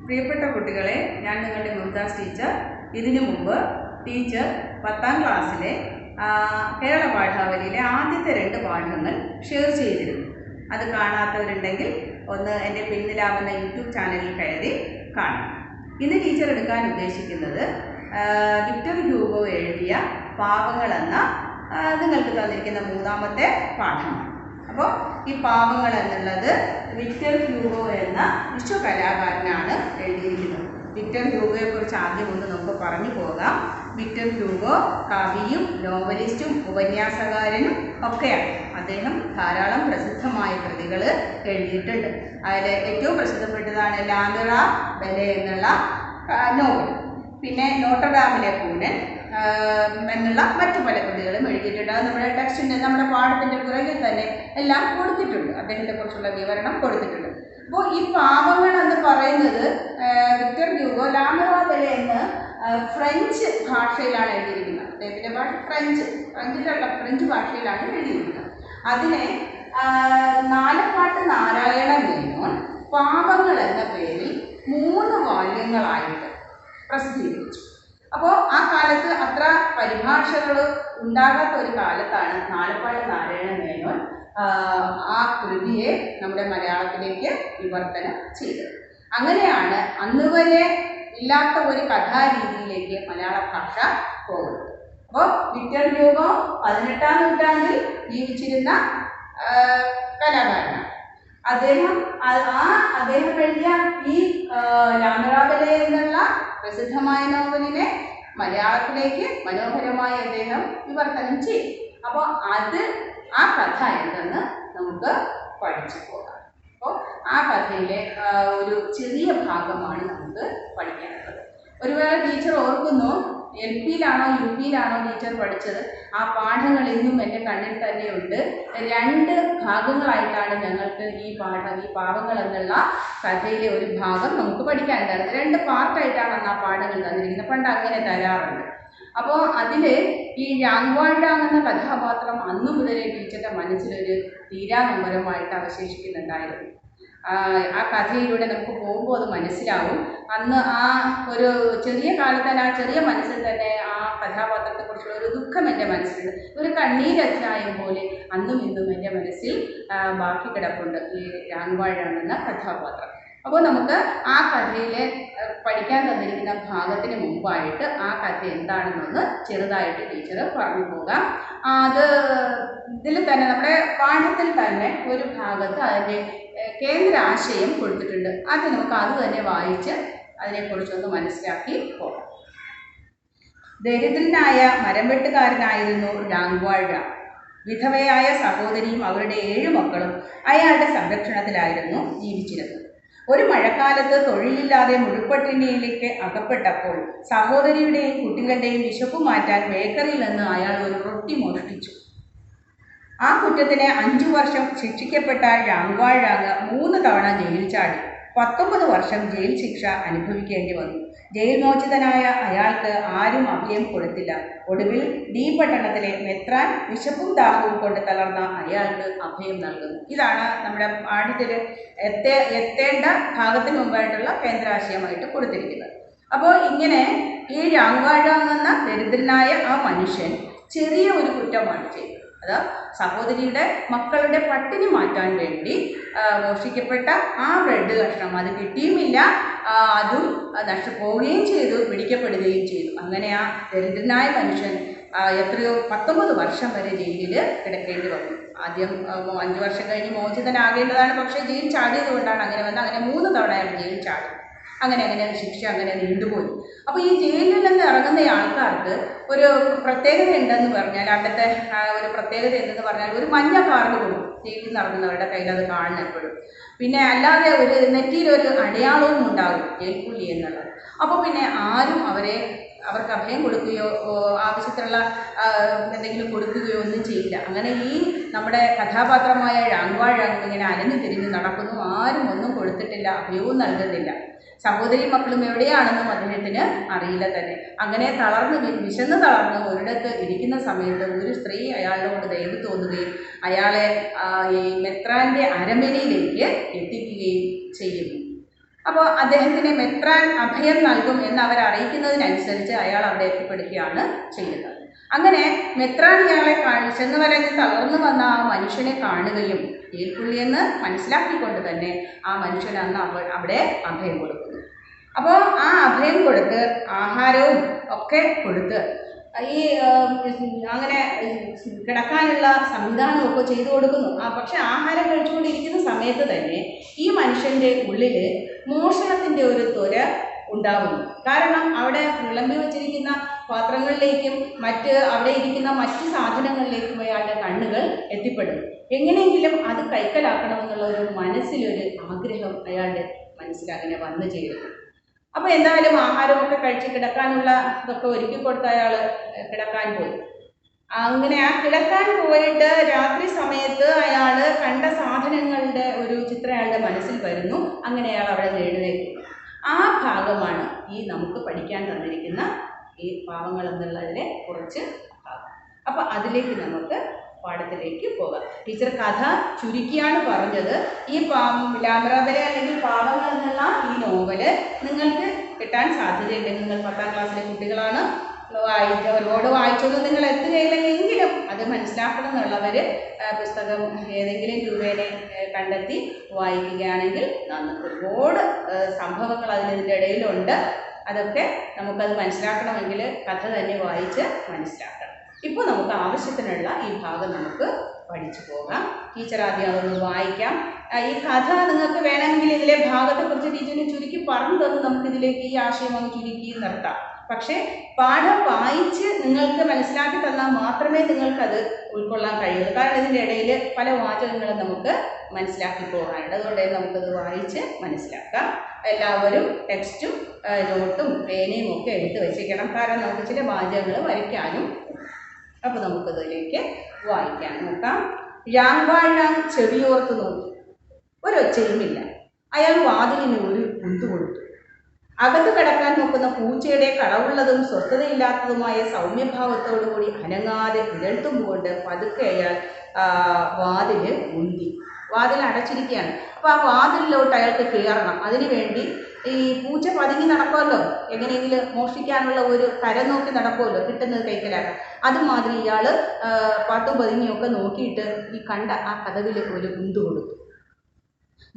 പ്രിയപ്പെട്ട കുട്ടികളെ, ഞാൻ നിങ്ങളുടെ മുംതാസ് ടീച്ചർ. ഇതിനു മുമ്പ് ടീച്ചർ 10ാം ക്ലാസ്സിലെ കേരള പാഠാവലിയിലെ ആദ്യത്തെ 2 പാഠങ്ങൾ ഷെയർ ചെയ്തിരുന്നു. അത് കാണാത്തവരുണ്ടെങ്കിൽ ഒന്ന് എൻ്റെ പിന്നിലാവുന്ന യൂട്യൂബ് ചാനലിൽ കയറി കാണാം. ഇന്ന് ടീച്ചർ എടുക്കാൻ ഉദ്ദേശിക്കുന്നത് വിക്ടർ ഹ്യൂഗോ എഴുതിയ പാവങ്ങൾ എന്ന നിങ്ങൾക്ക് തന്നിരിക്കുന്ന 3ാമത്തെ പാഠമാണ്. അപ്പോൾ ഈ പാവങ്ങൾ എന്നുള്ളത് വിക്ടർ ഹ്യൂഗോ എന്ന വിശ്വകലാകാരനാണ് എഴുതിയിരിക്കുന്നത്. വിക്ടർ ഹ്യൂഗോയെ കുറിച്ച് ആദ്യം ഒന്ന് നമുക്ക് പറഞ്ഞു പോകാം. വിക്ടർ ഹ്യൂഗോ കവിയും നോവലിസ്റ്റും ഉപന്യാസകാരനും ഒക്കെയാണ്. അദ്ദേഹം ധാരാളം പ്രസിദ്ധമായ കൃതികൾ എഴുതിയിട്ടുണ്ട്. അതിൽ ഏറ്റവും പ്രസിദ്ധപ്പെട്ടതാണ് ലാമിറ ബെലെ എന്നുള്ള നോവൽ. പിന്നെ നോട്ടർഡാമിലെ കൂനൻ എന്നുള്ള മറ്റു പല കൃതികളും എഴുതിയിട്ടുണ്ട്. അത് നമ്മുടെ ടെക്സ്റ്റിൻ്റെ നമ്മുടെ പാഠത്തിൻ്റെ പുറകിൽ തന്നെ എല്ലാം കൊടുത്തിട്ടുണ്ട്. അദ്ദേഹത്തെ കുറിച്ചുള്ള വിവരണം കൊടുത്തിട്ടുണ്ട്. അപ്പോൾ ഈ പാവങ്ങൾ എന്ന് പറയുന്നത് വിക്ടർ ഹ്യൂഗോ ലാമിറ ബെലെ എന്ന് ഫ്രഞ്ച് ഭാഷയിലാണ് എഴുതിയിരിക്കുന്നത്. അദ്ദേഹത്തിൻ്റെ ഭാഷ ഫ്രഞ്ച് ഭാഷയിലാണ് എഴുതിയിരിക്കുന്നത്. അതിനെ നാലപ്പാട്ട് നാരായണ മേനോൻ പാവങ്ങൾ എന്ന പേരിൽ 3 വാല്യങ്ങളായിട്ട് പ്രസിദ്ധീകരിച്ചു. അപ്പോൾ ആ കാലത്ത് അത്ര പരിഭാഷകൾ ഉണ്ടാകാത്ത ഒരു കാലത്താണ് നാലപ്പാട്ട് നാരായണ മേനോൻ ആ കൃതിയെ നമ്മുടെ മലയാളത്തിലേക്ക് വിവർത്തനം ചെയ്തത്. അങ്ങനെയാണ് അന്ന് വരെ ഇല്ലാത്ത ഒരു കഥാരീതിയിലേക്ക് മലയാള ഭാഷ പോകുന്നത്. അപ്പോൾ വിക്ടർ ഹ്യൂഗോ 18ാം നൂറ്റാണ്ടിൽ ജീവിച്ചിരുന്ന കലാകാരനാണ്. അദ്ദേഹം എഴുതിയ ഈ ലാമിറ ബെലെ എന്നുള്ള പ്രസിദ്ധമായ നോവലിനെ മലയാളത്തിലേക്ക് മനോഹരമായി അദ്ദേഹം വിവർത്തനം ചെയ്യും. അപ്പോൾ ആ കഥ എന്തെന്ന് നമുക്ക് പഠിച്ചു പോകാം. അപ്പോൾ ആ കഥയിലെ ഒരു ചെറിയ ഭാഗമാണ് നമുക്ക് പഠിക്കാനുള്ളത്. ഒരുവേള ടീച്ചർ ഓർക്കുന്നു, LP-യിലാണോ UP-യിലാണോ ടീച്ചർ പഠിച്ചത്, ആ പാഠങ്ങൾ ഇന്നും എൻ്റെ കണ്ണിൽ തന്നെയുണ്ട്. 2 ഭാഗങ്ങളായിട്ടാണ് ഞങ്ങൾക്ക് ഈ പാവങ്ങൾ എന്നുള്ള കഥയിലെ ഒരു ഭാഗം നമുക്ക് പഠിക്കാനുണ്ടായിരുന്നത്. 2 പാർട്ടായിട്ടാണ് അന്ന് ആ പാഠങ്ങൾ തന്നിരിക്കുന്നത്. പണ്ട് അങ്ങനെ തരാറുണ്ട്. അപ്പോൾ അതിൽ ഈ യാങ്വാൾഡാങ് എന്ന കഥാപാത്രം അന്നു മുതലേ ടീച്ചറുടെ മനസ്സിലൊരു തീരാനമ്പരമായിട്ട് അവശേഷിക്കുന്നുണ്ടായിരുന്നു. ആ കഥയിലൂടെ നമുക്ക് പോകുമ്പോൾ അത് മനസ്സിലാവും. അന്ന് ആ ഒരു ചെറിയ കാലത്ത് തന്നെ, ആ ചെറിയ മനസ്സിൽ തന്നെ ആ കഥാപാത്രത്തെക്കുറിച്ചുള്ള ഒരു ദുഃഖം എൻ്റെ മനസ്സിലുണ്ട്. ഒരു കണ്ണീരധ്യായം പോലെ അന്നും ഇന്നും എൻ്റെ മനസ്സിൽ ബാക്കി കിടപ്പുണ്ട് ഈ യാങ്വാൾഡാങ് എന്ന കഥാപാത്രം. അപ്പോൾ നമുക്ക് ആ കഥയിലെ പഠിക്കാൻ തന്നിരിക്കുന്ന ഭാഗത്തിന് മുമ്പായിട്ട് ആ കഥ എന്താണെന്നൊന്ന് ചെറുതായിട്ട് ടീച്ചർ പറഞ്ഞു പോകാം. ഇതിൽ തന്നെ നമ്മുടെ പാഠത്തിൽ തന്നെ ഒരു ഭാഗത്ത് അതിൻ്റെ കേന്ദ്ര ആശയം കൊടുത്തിട്ടുണ്ട്. അത് നമുക്ക് അത് തന്നെ വായിച്ച് അതിനെക്കുറിച്ചൊന്ന് മനസ്സിലാക്കി പോകാം. ദരിദ്രനായ മരംവെട്ടുകാരനായിരുന്നു യാങ്വാൾഡാങ്. വിധവയായ സഹോദരിയും അവരുടെ 7 മക്കളും അയാളുടെ സംരക്ഷണത്തിലായിരുന്നു ജീവിച്ചിരുന്നത്. ഒരു മഴക്കാലത്ത് തൊഴിലില്ലാതെ മുഴുപ്പട്ടിണിയിലേക്ക് അകപ്പെട്ടപ്പോൾ സഹോദരിയുടെയും കുട്ടികളുടെയും വിശപ്പ് മാറ്റാൻ ബേക്കറിയിൽ നിന്ന് അയാൾ ഒരു റൊട്ടി മോഷ്ടിച്ചു. ആ കുറ്റത്തിന് 5 വർഷം ശിക്ഷിക്കപ്പെട്ട യാങ്വാൾഡാങ് 3 തവണ ജയിലിൽ ചാടി 19 വർഷം ജയിൽ ശിക്ഷ അനുഭവിക്കേണ്ടി വന്നു. ജയിൽ മോചിതനായ അയാൾക്ക് ആരും അഭയം കൊടുത്തില്ല. ഒടുവിൽ ഡി പട്ടണത്തിലെ മെത്രാൻ വിശപ്പും ദാഹവും കൊണ്ട് തളർന്ന അയാൾക്ക് അഭയം നൽകുന്നു. ഇതാണ് നമ്മുടെ പാഠത്തിൽ എത്തേണ്ട ഭാഗത്തിന് മുമ്പായിട്ടുള്ള കേന്ദ്രാശയമായിട്ട് കൊടുത്തിരിക്കുന്നത്. അപ്പോൾ ഇങ്ങനെ ഈ യാങ്വാൾഡാങ് എന്ന ദരിദ്രനായ ആ മനുഷ്യൻ ചെറിയ ഒരു കുറ്റമാണ് ചെയ്തത്. അത് സഹോദരിയുടെ മക്കളുടെ പട്ടിണി മാറ്റാൻ വേണ്ടി മോഷ്ടിക്കപ്പെട്ട ആ ബ്രെഡ് കഷ്ണം അത് കിട്ടിയുമില്ല, അതും നഷ്ടപ്പോവുകയും ചെയ്തു, പിടിക്കപ്പെടുകയും ചെയ്തു. അങ്ങനെ ആ ദരിദ്രനായ മനുഷ്യൻ 19 വർഷം വരെ ജയിലിൽ കിടക്കേണ്ടി വന്നു. ആദ്യം 5 വർഷം കഴിഞ്ഞ് മോചിതനാകേണ്ടതാണ്. പക്ഷേ ജയിൽ ചാടിയത് കൊണ്ടാണ് അങ്ങനെ വന്നത്. അങ്ങനെ 3 തവണ അയാൾ ജയിൽ ചാടി. അങ്ങനെ ശിക്ഷ അങ്ങനെ നീണ്ടുപോയി. അപ്പോൾ ഈ ജയിലിൽ നിന്ന് ഇറങ്ങുന്ന ആൾക്കാർക്ക് ഒരു പ്രത്യേകത ഉണ്ടെന്ന് പറഞ്ഞാൽ, അവിടുത്തെ ഒരു പ്രത്യേകത എന്തെന്ന് പറഞ്ഞാൽ, ഒരു മഞ്ഞ കാർഡ് കൊടുക്കും ജയിലിൽ നിന്ന് ഇറങ്ങുന്നവരുടെ കയ്യിൽ. അത് കാണണം എപ്പോഴും. പിന്നെ അല്ലാതെ ഒരു നെറ്റിയിലൊരു അടയാളവും ഉണ്ടാകും, ജയിൽപ്പുള്ളി എന്നുള്ളത്. അപ്പോൾ പിന്നെ ആരും അവർക്ക് അഭയം കൊടുക്കുകയോ ആവശ്യത്തിനുള്ള എന്തെങ്കിലും കൊടുക്കുകയോ ഒന്നും ചെയ്യില്ല. അങ്ങനെ ഈ നമ്മുടെ കഥാപാത്രമായ യാങ്വാൾഡാങ് ഇങ്ങനെ അലഞ്ഞു തിരിഞ്ഞ് നടക്കുന്നു. ആരും ഒന്നും കൊടുത്തിട്ടില്ല, അഭയവും നൽകുന്നില്ല. സഹോദരി മക്കളും എവിടെയാണെന്നും അദ്ദേഹത്തിന് അറിയില്ല തന്നെ. അങ്ങനെ വിശന്ന് തളർന്ന് ഒരിടത്ത് ഇരിക്കുന്ന സമയത്ത് ഒരു സ്ത്രീ അയാളോട് ദയ തോന്നുകയും അയാളെ ഈ മെത്രാൻ്റെ അരമനയിലേക്ക് എത്തിക്കുകയും ചെയ്യുന്നു. അപ്പോൾ അദ്ദേഹത്തിന് മെത്രാൻ അഭയം നൽകും എന്ന് അവർ അറിയിക്കുന്നതിനനുസരിച്ച് അയാൾ അവിടെ എത്തിപ്പെടുകയാണ് ചെയ്യുന്നത്. അങ്ങനെ മെത്രാൻ ഇയാളെ ചെന്ന് വരഞ്ഞ് തളർന്നു വന്ന ആ മനുഷ്യനെ കാണുകയും ഏൽപ്പുള്ളിയെന്ന് മനസ്സിലാക്കിക്കൊണ്ട് തന്നെ ആ മനുഷ്യൻ അന്ന് അവിടെ അഭയം കൊടുക്കുന്നു. അപ്പോൾ ആ അഭയം കൊടുത്ത് ആഹാരവും ഒക്കെ കൊടുത്ത് ഈ അങ്ങനെ കിടക്കാനുള്ള സംവിധാനമൊക്കെ ചെയ്തു കൊടുക്കുന്നു. പക്ഷെ ആഹാരം കഴിച്ചുകൊണ്ടിരിക്കുന്ന സമയത്ത് തന്നെ ഈ മനുഷ്യൻ്റെ ഉള്ളിൽ മോഷണത്തിൻ്റെ ഒരു ത്വര ഉണ്ടാകുന്നു. കാരണം അവിടെ വിളമ്പി വച്ചിരിക്കുന്ന പാത്രങ്ങളിലേക്കും അവിടെ ഇരിക്കുന്ന മറ്റ് സാധനങ്ങളിലേക്കും അയാളുടെ കണ്ണുകൾ എത്തിപ്പെടും. എങ്ങനെയെങ്കിലും അത് കൈക്കലാക്കണമെന്നുള്ള ഒരു മനസ്സിലൊരു ആഗ്രഹം അയാളുടെ മനസ്സിലങ്ങനെ വന്നു ചേരുന്നു. അപ്പോൾ എന്തായാലും ആഹാരമൊക്കെ കഴിച്ച് കിടക്കാനുള്ള ഇതൊക്കെ ഒരുക്കി കൊടുത്ത അയാൾ കിടക്കാൻ പോയി. അങ്ങനെ ആ കിടക്കാൻ പോയിട്ട് രാത്രി സമയത്ത് അയാൾ കണ്ട സാധനങ്ങളുടെ ഒരു ചിത്രം അയാളുടെ മനസ്സിൽ വരുന്നു. അങ്ങനെ അയാൾ അവിടെ എഴുന്നേൽക്കുന്നു. ആ ഭാഗമാണ് ഈ നമുക്ക് പഠിക്കാൻ തന്നിരിക്കുന്ന ഈ പാവങ്ങൾ എന്നുള്ളതിലെ കുറച്ച് ഭാഗം. അപ്പോൾ അതിലേക്ക് നമുക്ക് പാഠത്തിലേക്ക് പോകാം. ടീച്ചർ കഥ ചുരുക്കിയാണ് പറഞ്ഞത്. ഈ ലാമ്രാബലെ അല്ലെങ്കിൽ പാവങ്ങൾ എന്നുള്ള ഈ നോവല് നിങ്ങൾക്ക് കിട്ടാൻ സാധ്യതയുണ്ട്. നിങ്ങൾ 10ാം ക്ലാസ്സിലെ കുട്ടികളാണ്, ഒരുപാട് വായിച്ചൊന്നും നിങ്ങൾ എത്തുകയില്ലെങ്കിലും അത് മനസ്സിലാക്കണം എന്നുള്ളവർ പുസ്തകം ഏതെങ്കിലും രൂപേനെ കണ്ടെത്തി വായിക്കുകയാണെങ്കിൽ ഒരുപാട് സംഭവങ്ങൾ ഇതിൻ്റെ ഇടയിലുണ്ട്. അതൊക്കെ നമുക്കത് മനസ്സിലാക്കണമെങ്കിൽ കഥ തന്നെ വായിച്ച് മനസ്സിലാക്കണം. ഇപ്പോൾ നമുക്ക് ആവശ്യത്തിനുള്ള ഈ ഭാഗം നമുക്ക് പഠിച്ചു പോകാം. ടീച്ചർ ആദ്യം അതൊന്ന് വായിക്കാം. ഈ കഥ നിങ്ങൾക്ക് വേണമെങ്കിൽ ഇതിലെ ഭാഗത്തെക്കുറിച്ച് ടീച്ചറിന് ചുരുക്കി പറഞ്ഞു തന്ന് നമുക്കിതിലേക്ക് ഈ ആശയം അങ്ങ് ചുരുക്കി നിർത്താം. പക്ഷേ പാഠം വായിച്ച് നിങ്ങൾക്ക് മനസ്സിലാക്കി തന്നാൽ മാത്രമേ നിങ്ങൾക്കത് ഉൾക്കൊള്ളാൻ കഴിയുള്ളൂ. കാരണം ഇതിൻ്റെ ഇടയിൽ പല വാചകങ്ങളും നമുക്ക് മനസ്സിലാക്കി പോകാനുണ്ട്. അതുകൊണ്ട് നമുക്കത് വായിച്ച് മനസ്സിലാക്കാം. എല്ലാവരും ടെക്സ്റ്റും നോട്ടും പേനയും ഒക്കെ എടുത്ത് വെച്ചിരിക്കണം. കാരണം നമുക്ക് ചില വാചകങ്ങൾ വരയ്ക്കാനും. അപ്പോൾ നമുക്കതിലേക്ക് വായിക്കാൻ നോക്കാം. രാങ്വാഴാങ് ചെവിയോർത്ത് നോക്കി. ഒരൊച്ചയുമില്ല. അയാൾ വാതിലിന് ഒരു കുന്തു കൊടുത്തു. അകത്ത് കിടക്കാൻ നോക്കുന്ന പൂച്ചയുടെ കളവുള്ളതും സ്വസ്ഥതയില്ലാത്തതുമായ സൗമ്യഭാവത്തോടുകൂടി അനങ്ങാതെ വിരൽത്തുമ്പോൾ പതുക്കെ അയാൾ വാതിൽ ഉന്തി. വാതിൽ അടച്ചിരിക്കുകയാണ്. അപ്പോൾ ആ വാതിലിലോട്ട് അയാൾക്ക് കയറണം. അതിനുവേണ്ടി ഈ പൂച്ച പതുങ്ങി നടക്കുമല്ലോ, എങ്ങനെയെങ്കിലും മോഷ്ടിക്കാനുള്ള ഒരു കരം നോക്കി നടക്കുമല്ലോ, കിട്ടുന്നത് കൈക്കലാക്കാം. അതുമാതിരി ഇയാൾ പാട്ടും പതുങ്ങിയൊക്കെ നോക്കിയിട്ട് ഈ കണ്ട ആ കതവിൽ ഒരു കുന്തു കൊടുത്തു.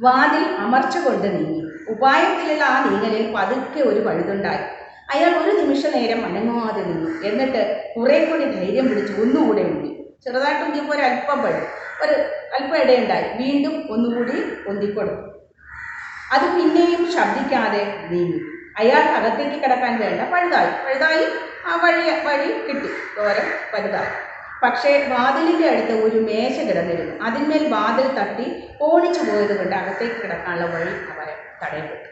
വാതിൽ അമർച്ച കൊണ്ട് നീങ്ങി. ഉപായത്തിലുള്ള ആ നീങ്ങലിൽ പതുക്കെ ഒരു പഴുതുണ്ടായി. അയാൾ ഒരു നിമിഷ നേരം അനങ്ങാതെ നിന്നു. എന്നിട്ട് കുറെ കൂടി ധൈര്യം പിടിച്ച് ഒന്നുകൂടെ ഉന്തി. ചെറുതായിട്ട് ഉന്തിയപ്പോൾ ഒരു അല്പം ഇടയുണ്ടായി. വീണ്ടും ഒന്നുകൂടി ഉന്തിക്കൊടുത്തു. അത് പിന്നെയും ശബ്ദിക്കാതെ നീങ്ങി. അയാൾ അകത്തേക്ക് കിടക്കാൻ വേണ്ട പഴുതായി ആ വഴി കിട്ടി. ദൂരം വലുതായി. പക്ഷേ വാതിലിൻ്റെ അടുത്ത് ഒരു മേശ കിടന്നിരുന്നു. അതിന്മേൽ വാതിൽ തട്ടി ഓടിച്ചു പോയത് കൊണ്ട് അകത്തേക്ക് കിടക്കാനുള്ള വഴി അവരെ തടയപ്പെട്ടു.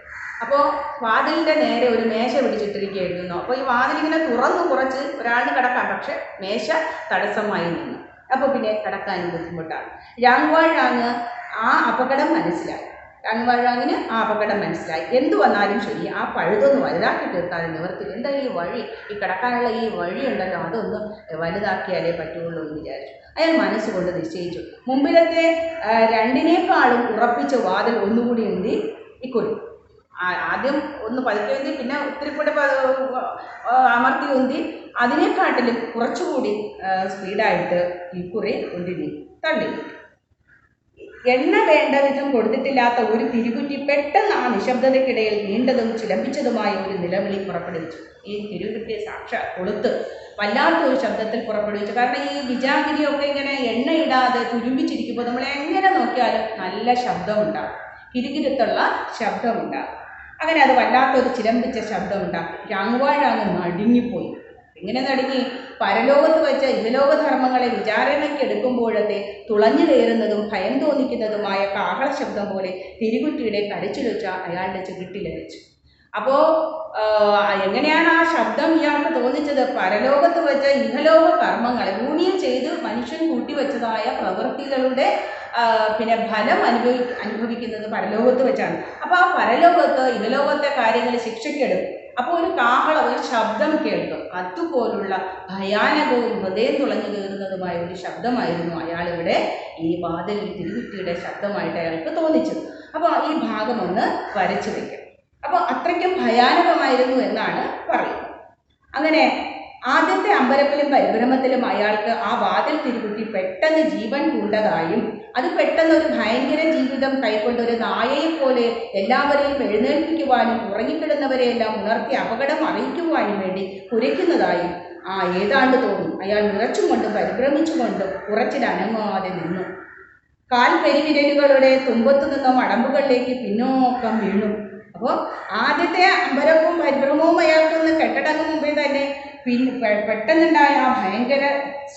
അപ്പോൾ വാതിലിൻ്റെ നേരെ ഒരു മേശ പിടിച്ചിട്ടിരിക്കുകയായിരുന്നു. അപ്പോൾ ഈ വാതിലിങ്ങനെ തുറന്നു കുറച്ച് ഒരാളിന് കിടക്കാം. പക്ഷെ മേശ തടസ്സമായി നിന്നു. അപ്പോൾ പിന്നെ കിടക്കാനും ബുദ്ധിമുട്ടാണ്. രാങ്വാഴാങ് ആ അപകടം മനസ്സിലായി. രാങ്വാഴാങ്ങിന് ആ അപകടം മനസ്സിലായി. എന്തു വന്നാലും ശരി ആ പഴുതൊന്ന് വലുതാക്കി തീർക്കാതെ നിവർത്തില്ല. എന്തായാലും ഈ വഴി, ഈ കിടക്കാനുള്ള ഈ വഴി ഉണ്ടല്ലോ, അതൊന്ന് വലുതാക്കിയാലേ പറ്റുള്ളൂ എന്ന് വിചാരിച്ചു. അയാൾ മനസ്സുകൊണ്ട് നിശ്ചയിച്ചു. മുമ്പിലത്തെ രണ്ടിനേക്കാളും ഉറപ്പിച്ച് വാതിൽ ഒന്നുകൂടി ഉന്തി ഇക്കുറി. ആദ്യം ഒന്ന് പതുക്കെ ഉന്തി, പിന്നെ ഒത്തിരി കൂടെ അമർത്തി ഉന്തി, അതിനെക്കാട്ടിലും കുറച്ചുകൂടി സ്പീഡായിട്ട് ഇക്കുറി ഉന്തി തള്ളി. എണ്ണ വേണ്ട വിധം കൊടുത്തിട്ടില്ലാത്ത ഒരു തിരുകുറ്റി പെട്ടെന്ന് ആ നിശബ്ദതയ്ക്കിടയിൽ നീണ്ടതും ചിലമ്പിച്ചതുമായ ഒരു നിലവിളി പുറപ്പെടുവിച്ചു. ഈ തിരുകുറ്റിയെ സാക്ഷാൽ കൊളുത്ത് വല്ലാത്തൊരു ശബ്ദത്തിൽ പുറപ്പെടുവിച്ചു. കാരണം ഈ വിജാഗിരിയൊക്കെ ഇങ്ങനെ എണ്ണയിടാതെ തുരുമ്പിച്ചിരിക്കുമ്പോൾ നമ്മൾ എങ്ങനെ നോക്കിയാലും നല്ല ശബ്ദമുണ്ടാകും, കിരുകിരുത്തുള്ള ശബ്ദമുണ്ടാകും. അങ്ങനെ അത് വല്ലാത്തൊരു ചിലമ്പിച്ച ശബ്ദമുണ്ടാക്കി. രാങ്വാഴാങ് നടുങ്ങിപ്പോയി. ഇങ്ങനെ നടുങ്ങി. പരലോകത്ത് വെച്ച ഇഹലോകധർമ്മങ്ങളെ വിചാരണയ്ക്ക് എടുക്കുമ്പോഴത്തെ തുളഞ്ഞു കയറുന്നതും ഭയം തോന്നിക്കുന്നതുമായ കാഹള ശബ്ദം പോലെ തിരുകുറ്റിയുടെ കരച്ചിലൊച്ച അയാളുടെ ചുരുട്ടിലടിച്ചു. അപ്പോൾ എങ്ങനെയാണ് ആ ശബ്ദം ഇയാൾക്ക് തോന്നിച്ചത്? പരലോകത്ത് വെച്ച ഇഹലോക കർമ്മങ്ങളെ ഭൂമിയിൽ ചെയ്ത് മനുഷ്യൻ കൂട്ടിവെച്ചതായ പ്രവൃത്തികളുടെ ഫലം അനുഭവിക്കുന്നത് പരലോകത്ത് വെച്ചാണ്. അപ്പോൾ ആ പരലോകത്ത് ഇഹലോകത്തെ കാര്യങ്ങൾ ശിക്ഷയ്ക്കെടുക്കും. അപ്പോൾ ഒരു കാഹളം, ഒരു ശബ്ദം കേൾക്കും. അതുപോലുള്ള ഭയാനകവും ഹൃദയം തുളഞ്ഞു കയറുന്നതുമായ ഒരു ശബ്ദമായിരുന്നു അയാളിവിടെ ഈ വാതിലിൽ തിരുകുറ്റിയുടെ ശബ്ദമായിട്ട് അയാൾക്ക് തോന്നിച്ചത്. അപ്പോൾ ഈ ഭാഗം ഒന്ന് വരച്ചു വയ്ക്കും. അത്രയ്ക്കും ഭയാനകമായിരുന്നു എന്നാണ് പറയുന്നത്. അങ്ങനെ ആദ്യത്തെ അമ്പരപ്പിലും പരിഭ്രമത്തിലും അയാൾക്ക് ആ വാതിൽ തിരുകുത്തി പെട്ടെന്ന് ജീവൻ പൂണ്ടതായും അത് പെട്ടെന്ന് ഒരു ഭയങ്കര ജീവിതം കൈക്കൊണ്ട് ഒരു നായയെ പോലെ എല്ലാവരെയും എഴുന്നേൽപ്പിക്കുവാനും ഉറങ്ങിക്കിടുന്നവരെയെല്ലാം ഉണർത്തി അപകടം അറിയിക്കുവാനും വേണ്ടി കുരയ്ക്കുന്നതായും ഏതാണ്ട് തോന്നി. അയാൾ വിറച്ചുകൊണ്ടും പരിഭ്രമിച്ചുകൊണ്ടും കുറച്ചിലനങ്ങാതെ നിന്നു. കാൽ പെരുവിരലുകളുടെ തുമ്പത്തു നിന്നും അടമ്പുകളിലേക്ക് പിന്നോക്കം വീണു. അപ്പോൾ ആദ്യത്തെ അമ്പരവും പരിഭ്രമവും അയാൾക്കൊന്ന് കെട്ടടങ്ങും മുമ്പേ തന്നെ പെട്ടെന്നുണ്ടായ ആ ഭയങ്കര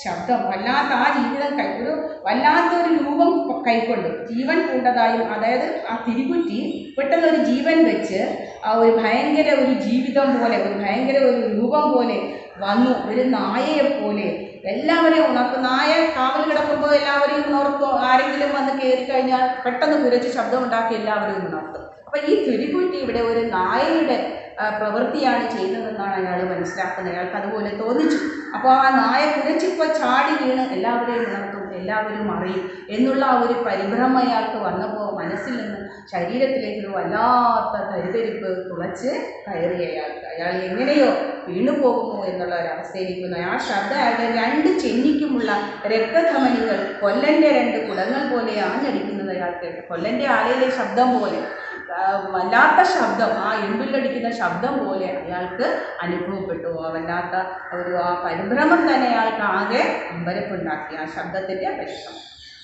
ശബ്ദം വല്ലാത്ത ആ ജീവിതം ഒരു വല്ലാത്തൊരു രൂപം കൈക്കൊണ്ട് ജീവൻ പൂണ്ടതായും, അതായത് ആ തിരികുറ്റി പെട്ടെന്നൊരു ജീവൻ വെച്ച് ആ ഒരു ഭയങ്കര ഒരു ജീവിതം പോലെ ഒരു ഭയങ്കര ഒരു രൂപം പോലെ വന്നു. ഒരു നായയെ പോലെ എല്ലാവരെയും ഉണർത്തും. നായ കാവൽ കിടക്കുമ്പോൾ എല്ലാവരെയും ഉണർത്തും. ആരെങ്കിലും വന്ന് കയറി കഴിഞ്ഞാൽ പെട്ടെന്ന് കുരച്ച് ശബ്ദമുണ്ടാക്കി എല്ലാവരെയും ഉണർത്തും. അപ്പം ഈ തിരികുറ്റി ഇവിടെ ഒരു നായയുടെ പ്രവൃത്തിയാണ് ചെയ്യുന്നതെന്നാണ് അയാൾ മനസ്സിലാക്കുന്നത്. അയാൾക്ക് അതുപോലെ തോന്നിച്ചു. അപ്പോൾ ആ നായ കുരച്ചിപ്പോൾ ചാടി വീണ് എല്ലാവരെയും ഉണർത്തും, എല്ലാവരും അറിയും എന്നുള്ള ആ ഒരു പരിഭ്രമം അയാൾക്ക് വന്നപ്പോൾ മനസ്സിൽ നിന്ന് ശരീരത്തിലേക്ക് വല്ലാത്ത തരിതരിപ്പ് തുളച്ച് കയറി അയാൾ എങ്ങനെയോ വീണുപോകുമോ എന്നുള്ള ഒരവസ്ഥയിലിരിക്കുന്നു. ആ ശബ്ദം അയാളുടെ രണ്ട് ചെന്നിക്കുമുള്ള രക്തധമനികൾ കൊല്ലൻ്റെ രണ്ട് കുടങ്ങൾ പോലെ ആഞ്ഞടിക്കുന്നത് അയാൾ കേട്ടു. കൊല്ലൻ്റെ ആലയിലെ ശബ്ദം പോലെ വല്ലാത്ത ശബ്ദം, ആ എമ്പിലടിക്കുന്ന ശബ്ദം പോലെ അയാൾക്ക് അനുഭവപ്പെട്ടു. വല്ലാത്ത ആ പരിഭ്രമം തന്നെ അയാൾക്ക് ആകെ അമ്പരപ്പുണ്ടാക്കി. ആ ശബ്ദത്തിൻ്റെ പ്രശ്നം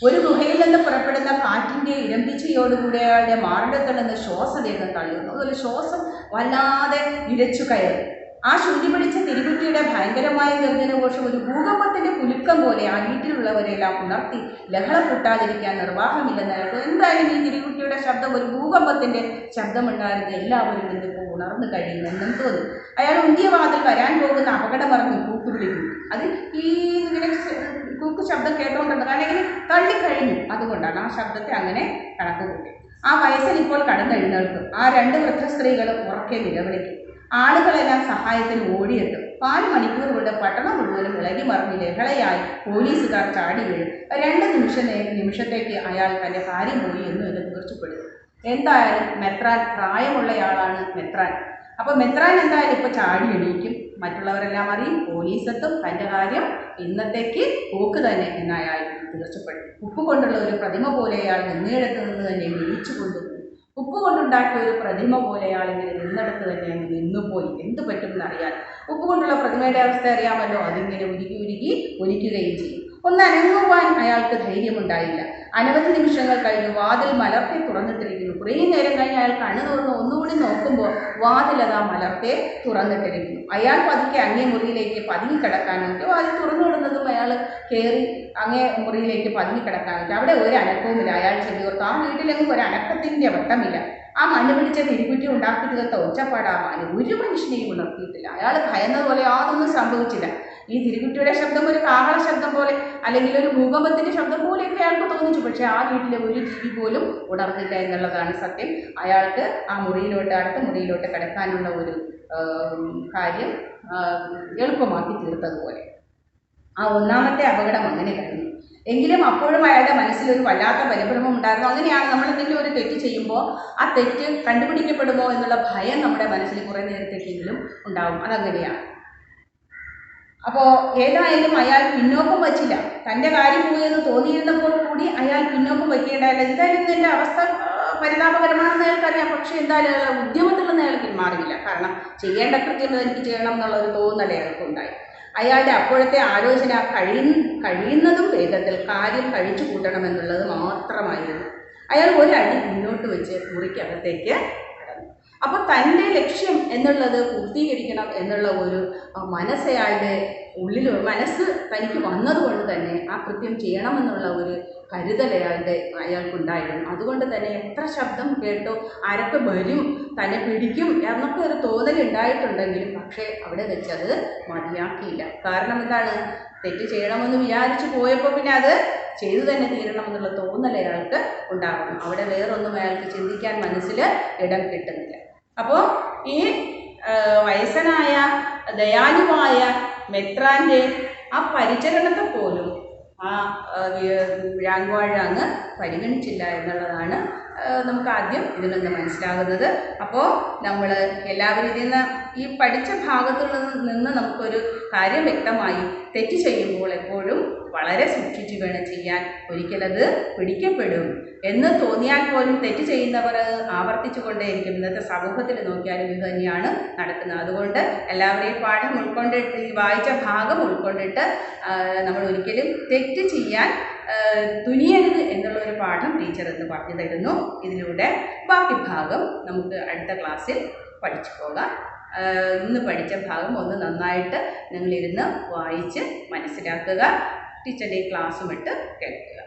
ഒരു ഗുഹയിൽ നിന്ന് പുറപ്പെടുന്ന കാറ്റിൻ്റെ ഇരമ്പിച്ചയോടുകൂടി അയാളുടെ മാറിടത്തിൽ നിന്ന് ശ്വാസവേഗം തള്ളുന്നു. അതുപോലെ ശ്വാസം വല്ലാതെ ഇരച്ചു കയറി. ആ ശുദ്ധി പിടിച്ച തിരികുറ്റിയുടെ ഭയങ്കരമായ ഗർജനഘോഷം ഒരു ഭൂകമ്പത്തിൻ്റെ കുലുക്കം പോലെ ആ വീട്ടിലുള്ളവരെല്ലാം ഉണർത്തി ലഹള കൂട്ടാതിരിക്കാൻ നിർവാഹമില്ലെന്ന് അയാൾക്ക്. എന്തായാലും ഈ തിരികുറ്റിയുടെ ശബ്ദം ഒരു ഭൂകമ്പത്തിൻ്റെ ശബ്ദമുണ്ടായിരുന്നു, എല്ലാവരും ഇന്നിപ്പോൾ ഉണർന്നു കഴിയുമെന്നും തോന്നി. അയാൾ ഉന്തിയ വാതിൽ വരാൻ പോകുന്ന അപകടം പറഞ്ഞ് കൂക്കുവിളിക്കും. അത് ഇങ്ങനെ കൂക്ക് ശബ്ദം കേട്ടുകൊണ്ടുണ്ട്. കാരണം ഇങ്ങനെ തള്ളിക്കഴിഞ്ഞു, അതുകൊണ്ടാണ് ആ ശബ്ദത്തെ അങ്ങനെ കണക്ക് കൂട്ടി. ആ വയസ്സിൽ ഇപ്പോൾ കടന്നെഴുന്നേൽക്കും. ആ രണ്ട് വൃദ്ധ സ്ത്രീകളും ഉറക്കെ നിലവിളിക്കും. ആളുകളെല്ലാം സഹായത്തിന് ഓടിയെത്തും. 4 മണിക്കൂർ കൊണ്ട് പട്ടണം മുഴുവനും ഇളകി മറിഞ്ഞ് ലഹളയായി പോലീസുകാർ ചാടി വീഴും. 2 നിമിഷത്തേക്ക് അയാൾ തൻ്റെ കാര്യം പോയി എന്നും എന്നെ തീർച്ചപ്പെടുത്തും. എന്തായാലും മെത്രാൻ പ്രായമുള്ളയാളാണ് മെത്രാൻ. അപ്പോൾ മെത്രാൻ എന്തായാലും ഇപ്പോൾ ചാടി എണീക്കും. മറ്റുള്ളവരെല്ലാം അറിയും, പോലീസെത്തും, തൻ്റെ കാര്യം ഇന്നത്തേക്ക് പോക്ക് തന്നെ എന്നയാൾ തീർച്ചപ്പെടും. ഉപ്പ് കൊണ്ടുള്ള ഒരു പ്രതിമ പോലെ അയാൾ നിന്നിടത്ത് നിന്ന് തന്നെ വിരിച്ചു കൊണ്ടുപോകും. ഉപ്പ് കൊണ്ടുണ്ടാക്കിയ ഒരു പ്രതിമ പോലെ അയാളിങ്ങനെ നിന്നിടത്ത് തന്നെ അങ്ങ് നിന്നുപോയി. എന്ത് പറ്റുമെന്ന് അറിയാൻ. ഉപ്പ് കൊണ്ടുള്ള പ്രതിമയുടെ അവസ്ഥ അറിയാമല്ലോ, അതിങ്ങനെ ഉരുകി ഉരുകി ഒലിക്കുകയും ചെയ്യും. ഒന്ന് അനങ്ങുവാൻ അയാൾക്ക് ധൈര്യമുണ്ടായില്ല. അനവധി നിമിഷങ്ങൾ കഴിഞ്ഞു. വാതിൽ മലർക്കെ തുറന്നിട്ടിരിക്കുന്നു. കുറേ നേരം കഴിഞ്ഞ് അയാൾ കണ്ണു തുറന്ന് ഒന്നുകൂടി നോക്കുമ്പോൾ വാതിലതാ മലർക്കെ തുറന്നിട്ടിരിക്കുന്നു. അയാൾ പതുക്കെ അങ്ങേ മുറിയിലേക്ക് പതുങ്ങിക്കിടക്കാൻ നോക്കി. വാതിൽ തുറന്നു വിടുന്നതും അയാൾ കയറി അങ്ങേ മുറിയിലേക്ക് പതുങ്ങിക്കിടക്കാൻ നോക്കി. അവിടെ ഒരു അനക്കവുമില്ല. അയാൾ ചെവിയോർത്ത് ആ വീട്ടിലെങ്ങും ഒരു അനക്കത്തിൻ്റെ വട്ടമില്ല. ആ മണ്ണ് പിടിച്ച തിരികുറ്റി ഉണ്ടാക്കി തീർത്ത ഒച്ചപ്പാടാവാൻ ഒരു മനുഷ്യനെയും ഉണർത്തിയിട്ടില്ല. അയാൾ ഭയന്നതുപോലെ യാതൊന്നും സംഭവിച്ചില്ല. ഈ തിരികുറ്റിയുടെ ശബ്ദം ഒരു കാഹള ശബ്ദം പോലെ അല്ലെങ്കിൽ ഒരു ഭൂകമ്പത്തിൻ്റെ ശബ്ദം പോലെയൊക്കെ അയാൾക്ക് തോന്നിച്ചു. പക്ഷേ ആ വീട്ടിലെ ഒരു ജീവി പോലും ഉണർന്നില്ല എന്നുള്ളതാണ് സത്യം. അയാൾക്ക് ആ മുറിയിലോട്ട് അടുത്ത മുറിയിലോട്ട് കിടക്കാനുള്ള ഒരു കാര്യം എളുപ്പമാക്കി തീർത്തതുപോലെ. ആ ഒന്നാമത്തെ അപകടം അങ്ങനെ കഴിഞ്ഞു. എങ്കിലും അപ്പോഴും അയാളുടെ മനസ്സിലൊരു വല്ലാത്ത പരിഭ്രമം ഉണ്ടായിരുന്നു. അങ്ങനെയാണ് നമ്മൾ എന്തെങ്കിലും ഒരു തെറ്റ് ചെയ്യുമ്പോൾ ആ തെറ്റ് കണ്ടുപിടിക്കപ്പെടുമോ എന്നുള്ള ഭയം നമ്മുടെ മനസ്സിൽ കുറേ നേരത്തേക്കെങ്കിലും ഉണ്ടാവും. അതങ്ങനെയാണ്. അപ്പോൾ ഏതായാലും അയാൾ പിന്നോക്കം വച്ചില്ല. തൻ്റെ കാര്യം പോയെന്ന് തോന്നിയിരുന്നപ്പോൾ കൂടി അയാൾ പിന്നോക്കം വയ്ക്കേണ്ടതല്ല. എന്തായാലും ഇതിൻ്റെ അവസ്ഥ പരിതാപകരമാണെന്ന് അയാൾക്കറിയാം. പക്ഷേ എന്തായാലും ഉദ്യമത്തിൽ നിന്ന് അയാൾ പിന്മാറിയില്ല. കാരണം ചെയ്യേണ്ട കൃത്യം എനിക്ക് ചെയ്യണം എന്നുള്ളൊരു തോന്നൽ അയാൾക്കുണ്ടായി. അയാളുടെ അപ്പോഴത്തെ ആലോചന കഴിയുന്നതും വേഗത്തിൽ കാര്യം കഴിച്ചു കൂട്ടണമെന്നുള്ളത് മാത്രമായിരുന്നു. അയാൾ ഒരടി മുന്നോട്ട് വെച്ച് മുറിക്കകത്തേക്ക് കടന്നു. അപ്പോൾ തൻ്റെ ലക്ഷ്യം എന്നുള്ളത് പൂർത്തീകരിക്കണം എന്നുള്ള ഒരു മനസ്സയാളുടെ ഉള്ളിൽ മനസ്സ് തനിക്ക് വന്നതുകൊണ്ട് തന്നെ ആ കൃത്യം ചെയ്യണമെന്നുള്ള ഒരു കരുതൽ അയാൾക്കുണ്ടായിരുന്നു. അതുകൊണ്ട് തന്നെ എത്ര ശബ്ദം കേട്ടോ, ആരൊക്കെ വരും, തന്നെ പിടിക്കും എന്നൊക്കെ ഒരു തോന്നലുണ്ടായിട്ടുണ്ടെങ്കിലും പക്ഷേ അവിടെ വെച്ചത് മതിയാക്കിയില്ല. കാരണം എന്താണ്, തെറ്റ് ചെയ്യണമെന്ന് വിചാരിച്ചു പോയപ്പോൾ പിന്നെ അത് ചെയ്തു തന്നെ തീരണമെന്നുള്ള തോന്നൽ അയാൾക്ക് ഉണ്ടാകണം. അവിടെ വേറൊന്നും അയാൾക്ക് ചിന്തിക്കാൻ മനസ്സിൽ ഇടം കിട്ടുന്നില്ല. അപ്പോൾ ഈ വയസ്സനായ ദയാലുവായ മെത്രാൻ്റെ ആ പരിചരണത്തെ പോലും ആ രാങ്വാഴ അങ്ങ് പരിഗണിച്ചില്ല എന്നുള്ളതാണ് നമുക്ക് ആദ്യം ഇതിൽ നിന്ന് മനസ്സിലാകുന്നത്. അപ്പോൾ നമ്മൾ എല്ലാവരും ഇതിൽ നിന്ന് ഈ പഠിച്ച ഭാഗത്തു നിന്ന് നമുക്കൊരു കാര്യം വ്യക്തമായി, തെറ്റ് ചെയ്യുമ്പോൾ എപ്പോഴും വളരെ സൂക്ഷിച്ചു വേണം ചെയ്യാൻ. ഒരിക്കലത് പിടിക്കപ്പെടും എന്ന് തോന്നിയാൽ പോലും തെറ്റ് ചെയ്യുന്നവർ ആവർത്തിച്ചു കൊണ്ടേയിരിക്കും. ഇന്നത്തെ സമൂഹത്തിൽ നോക്കിയാലും ഇത് തന്നെയാണ് നടക്കുന്നത്. അതുകൊണ്ട് എല്ലാവരെയും പാഠം ഉൾക്കൊണ്ടിട്ട്, ഈ വായിച്ച ഭാഗം ഉൾക്കൊണ്ടിട്ട് നമ്മൾ ഒരിക്കലും തെറ്റ് ചെയ്യാൻ തുനിയരുത് എന്നുള്ളൊരു പാഠം ടീച്ചർ എന്ന് പറഞ്ഞു തരുന്നു. ഇതിലൂടെ ബാക്കി ഭാഗം നമുക്ക് അടുത്ത ക്ലാസ്സിൽ പഠിച്ചു പോകാം. ഇന്ന് പഠിച്ച ഭാഗം ഒന്ന് നന്നായിട്ട് നിങ്ങളിരുന്ന് വായിച്ച് മനസ്സിലാക്കുക. ടീച്ചറുടെ ക്ലാസ്സും ഇട്ട് കേൾക്കുക.